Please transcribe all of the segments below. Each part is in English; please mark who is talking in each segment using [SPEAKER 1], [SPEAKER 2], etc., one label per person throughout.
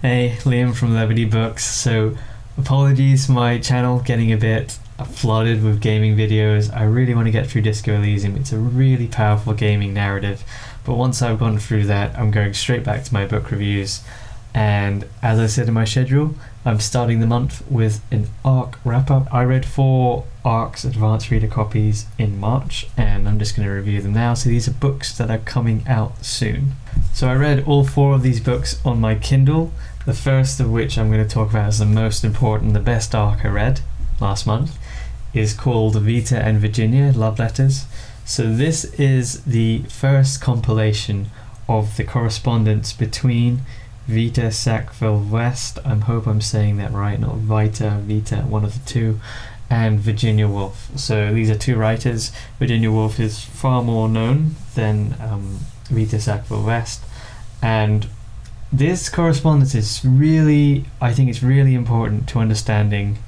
[SPEAKER 1] Hey, Liam from Levity Books. So, apologies for my channel getting a bit flooded with gaming videos. I really want to get through Disco Elysium. It's a really powerful gaming narrative. But once I've gone through that, I'm going straight back to my book reviews. And as I said in my schedule, I'm starting the month with an ARC wrap-up. I read 4 ARC's advanced reader copies in March, and I'm just going to review them now. So these are books that are coming out soon. So I read all 4 of these books on my Kindle, the first of which I'm going to talk about as the most important, the best ARC I read last month, is called Vita and Virginia, Love Letters. So this is the first compilation of the correspondence between Vita Sackville-West, I hope I'm saying that right, not Vita, one of the two, and Virginia Woolf. So these are 2 writers. Virginia Woolf is far more known than Vita Sackville-West, and this correspondence is really, I think it's really important to understanding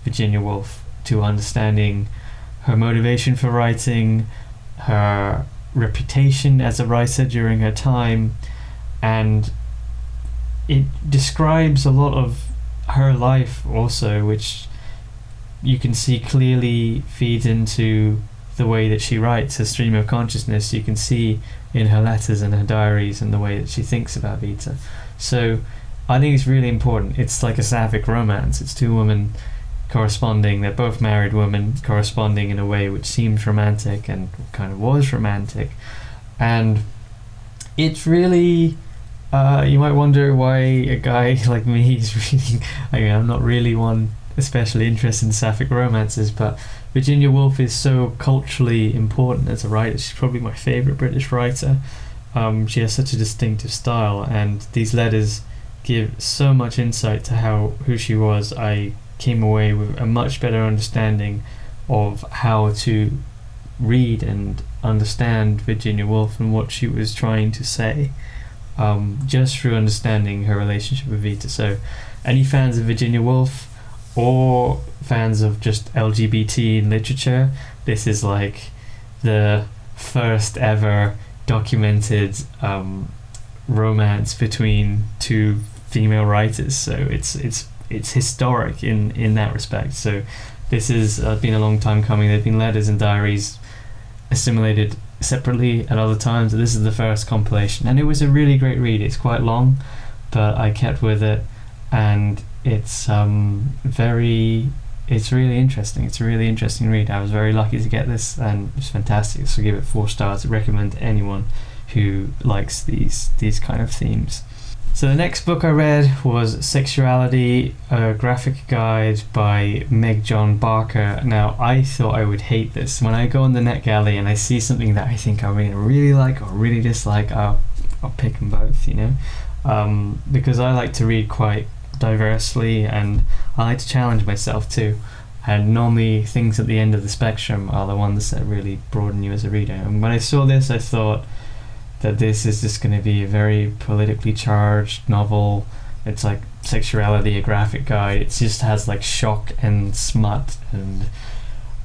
[SPEAKER 1] Virginia Woolf, to understanding her motivation for writing, her reputation as a writer during her time, and it describes a lot of her life also, which you can see clearly feeds into the way that she writes, her stream of consciousness. You can see in her letters and her diaries and the way that she thinks about Vita. So I think it's really important. It's like a sapphic romance. It's 2 women corresponding. They're both married women corresponding in a way which seems romantic and kind of was romantic. And it's really... you might wonder why a guy like me is reading... I'm not really one especially interested in sapphic romances, but Virginia Woolf is so culturally important as a writer. She's probably my favourite British writer. She has such a distinctive style, and these letters give so much insight to who she was. I came away with a much better understanding of how to read and understand Virginia Woolf and what she was trying to say, just through understanding her relationship with Vita. So any fans of Virginia Woolf or fans of just LGBT in literature, this is like the first ever documented romance between 2 female writers. So it's historic in that respect. So this has been a long time coming. There've been letters and diaries assimilated separately at other times, but this is the first compilation, and it was a really great read. It's quite long, but I kept with it, and it's really interesting. It's a really interesting read. I was very lucky to get this, and it's fantastic. So give it 4 stars. I recommend to anyone who likes these kind of themes. So the next book I read was Sexuality, a graphic guide by meg-john Barker. Now, I thought I would hate this. When I go on the NetGalley and I see something that I think I really like or really dislike, I'll pick them both, because I like to read quite diversely, and I like to challenge myself too. And normally things at the end of the spectrum are the ones that really broaden you as a reader. And when I saw this, I thought that this is just going to be a very politically charged novel. It's like Sexuality, a graphic guide. It just has like shock and smut and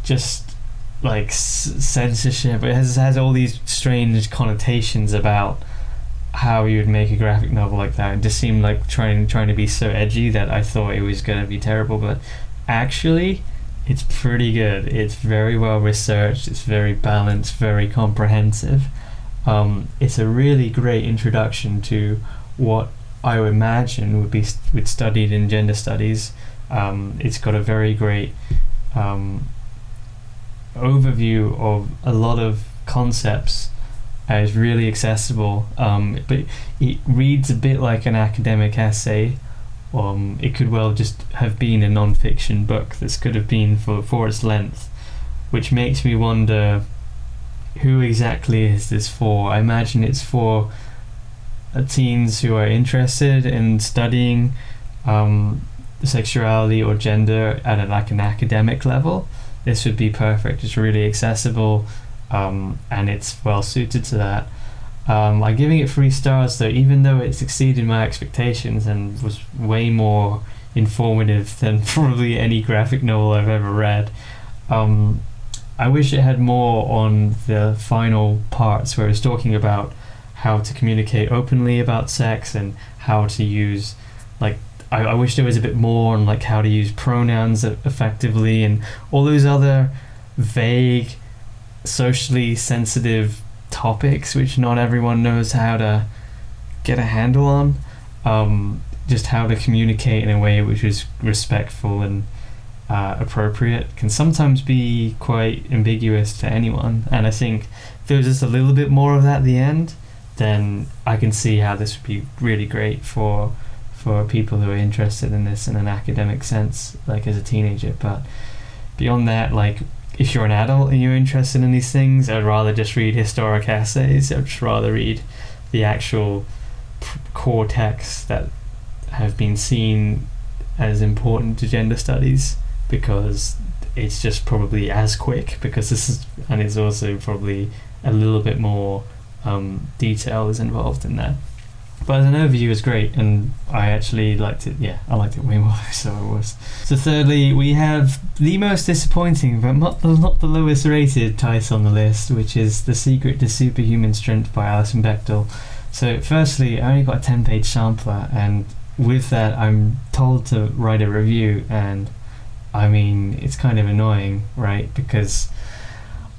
[SPEAKER 1] just like censorship. It has all these strange connotations about how you would make a graphic novel like that. It just seemed like trying to be so edgy that I thought it was going to be terrible, but actually it's pretty good. It's very well researched, it's very balanced, very comprehensive. It's a really great introduction to what I would imagine would be studied in gender studies. It's got a very great overview of a lot of concepts. It's really accessible, but it reads a bit like an academic essay. It could well just have been a non-fiction book. This could have been for its length, which makes me wonder, who exactly is this for? I imagine it's for teens who are interested in studying sexuality or gender at an academic level. This would be perfect. It's really accessible, and it's well suited to that. I'm giving it 3 stars though, even though it exceeded my expectations and was way more informative than probably any graphic novel I've ever read. I wish it had more on the final parts where it's talking about how to communicate openly about sex and how to use like I wish there was a bit more on like how to use pronouns effectively and all those other vague, socially sensitive topics which not everyone knows how to get a handle on. Just how to communicate in a way which is respectful and appropriate can sometimes be quite ambiguous to anyone, and I think if there was just a little bit more of that at the end, then I can see how this would be really great for people who are interested in this in an academic sense, like as a teenager. But beyond that, like if you're an adult and you're interested in these things, I'd rather just read historic essays. I'd just rather read the actual core texts that have been seen as important to gender studies, because it's just probably as quick, because this is, and it's also probably a little bit more detail is involved in that. But as an overview, it's great, and I actually liked it. Yeah, I liked it way more so it was. So thirdly, we have the most disappointing, but not the lowest rated title on the list, which is The Secret to Superhuman Strength by Alison Bechdel. So firstly, I only got a 10-page sampler, and with that I'm told to write a review, and I mean, it's kind of annoying, right? Because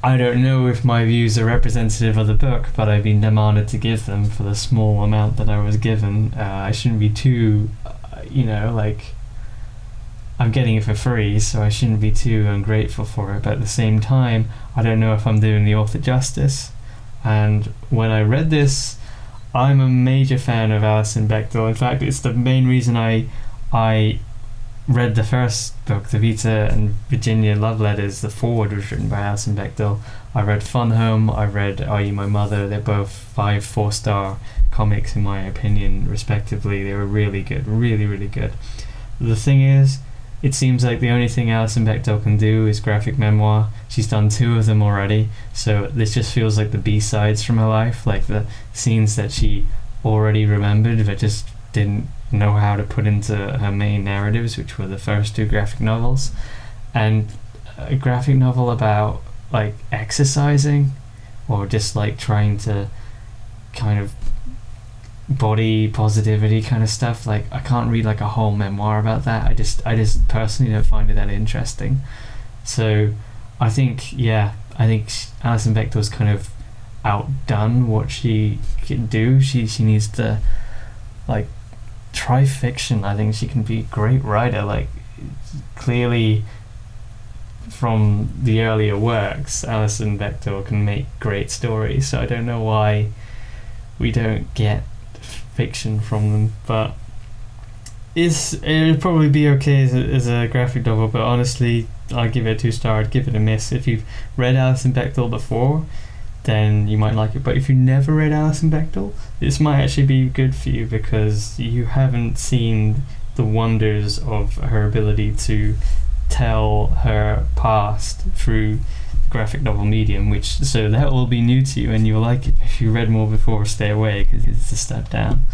[SPEAKER 1] I don't know if my views are representative of the book, but I've been demanded to give them for the small amount that I was given. I shouldn't be too, like, I'm getting it for free, so I shouldn't be too ungrateful for it. But at the same time, I don't know if I'm doing the author justice. And when I read this, I'm a major fan of Alison Bechdel. In fact, it's the main reason I read the first book, the Vita and Virginia love letters. The foreword was written by Alison Bechdel. I read Fun Home, I read Are You My Mother. They're both 4-star comics in my opinion, respectively. They were really good, really, really good. The thing is, it seems like the only thing Alison Bechdel can do is graphic memoir. She's done 2 of them already, so this just feels like the B-sides from her life, like the scenes that she already remembered but just didn't know how to put into her main narratives, which were the first 2 graphic novels. And a graphic novel about like exercising, or just like trying to kind of body positivity kind of stuff, like I can't read like a whole memoir about that. I just personally don't find it that interesting. So I think Alison Bechdel's kind of outdone what she can do. She needs to like try fiction. I think she can be a great writer. Like clearly from the earlier works, Alison Bechdel can make great stories, so I don't know why we don't get fiction from them. But it'd probably be okay as a graphic novel, but honestly I'd give it a 2-star. I'd give it a miss. If you've read Alison Bechdel before, then you might like it, but if you never read Alison Bechdel, this might actually be good for you, because you haven't seen the wonders of her ability to tell her past through graphic novel medium, so that will be new to you and you'll like it. If you read more before, stay away, because it's a step down.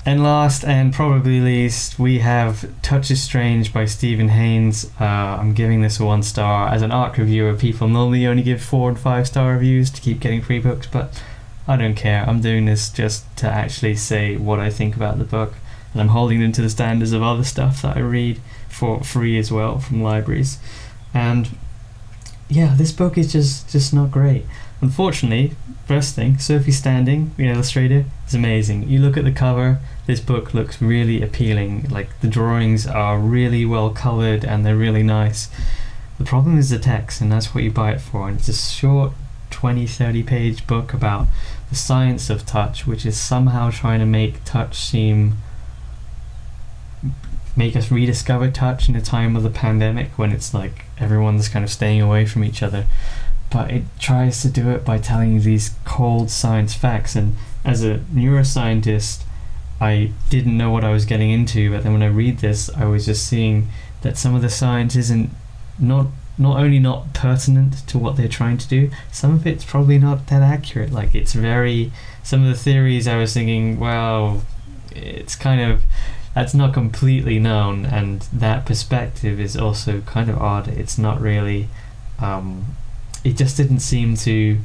[SPEAKER 1] And last and probably least, we have Touch is Strange by Stephen Haynes. I'm giving this a 1-star. As an art reviewer, people normally only give 4 and 5-star reviews to keep getting free books, but I don't care. I'm doing this just to actually say what I think about the book, and I'm holding them to the standards of other stuff that I read for free as well from libraries. And yeah, this book is just not great. Unfortunately, first thing, Sophie Standing, the illustrator, is amazing. You look at the cover, this book looks really appealing. Like the drawings are really well coloured and they're really nice. The problem is the text, and that's what you buy it for. And it's a short 20-30 page book about the science of touch, which is somehow trying to make us rediscover touch in a time of the pandemic when it's like everyone's kind of staying away from each other. But it tries to do it by telling you these cold science facts, and as a neuroscientist I didn't know what I was getting into, but then when I read this I was just seeing that some of the science isn't not only not pertinent to what they're trying to do, some of it's probably not that accurate. Like it's some of the theories I was thinking, well, it's kind of, that's not completely known, and that perspective is also kind of odd. It's not really it just didn't seem to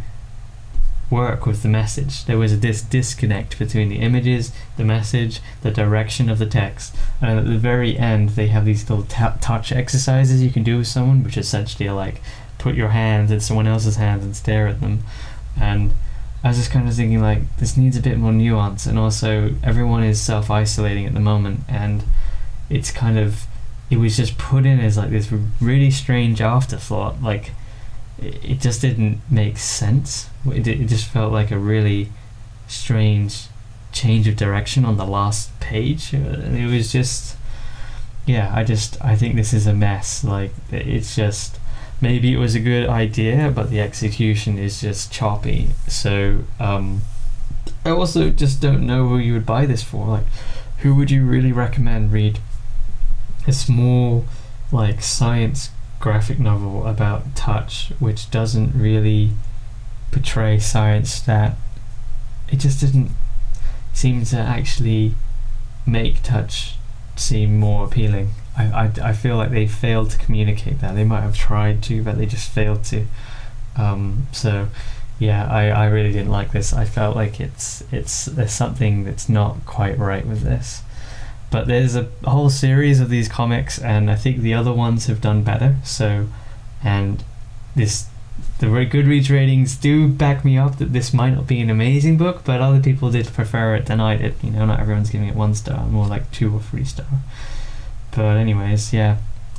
[SPEAKER 1] work with the message. There was this disconnect between the images, the message, the direction of the text, and at the very end they have these little touch exercises you can do with someone, which essentially are like put your hands in someone else's hands and stare at them. And I was just kind of thinking, like, this needs a bit more nuance, and also everyone is self-isolating at the moment, and it's kind of, it was just put in as like this really strange afterthought. Like, it just didn't make sense. It just felt like a really strange change of direction on the last page. And it was just, yeah, I think this is a mess. Like, it's just, maybe it was a good idea, but the execution is just choppy. So I also just don't know who you would buy this for. Like, who would you really recommend read a small, like, science graphic novel about touch, which doesn't really portray science, that it just didn't seem to actually make touch seem more appealing. I feel like they failed to communicate that. They might have tried to, but they just failed to. So yeah, I really didn't like this. I felt like there's something that's not quite right with this. But there's a whole series of these comics, and I think the other ones have done better. So, and the GoodReads ratings do back me up that this might not be an amazing book, but other people did prefer it than I did. You know, not everyone's giving it 1 star, more like 2 or 3 star. But anyways, yeah,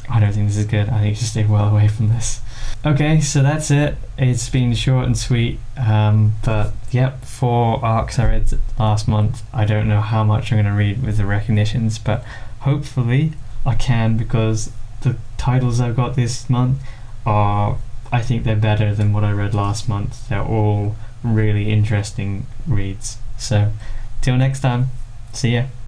[SPEAKER 1] I don't think this is good. I think you should stay well away from this. Okay, so that's it. It's been short and sweet, but yep, 4 arcs I read last month. I don't know how much I'm going to read with the recognitions, but hopefully I can, because the titles I've got this month are, I think they're better than what I read last month. They're all really interesting reads. So till next time, see ya.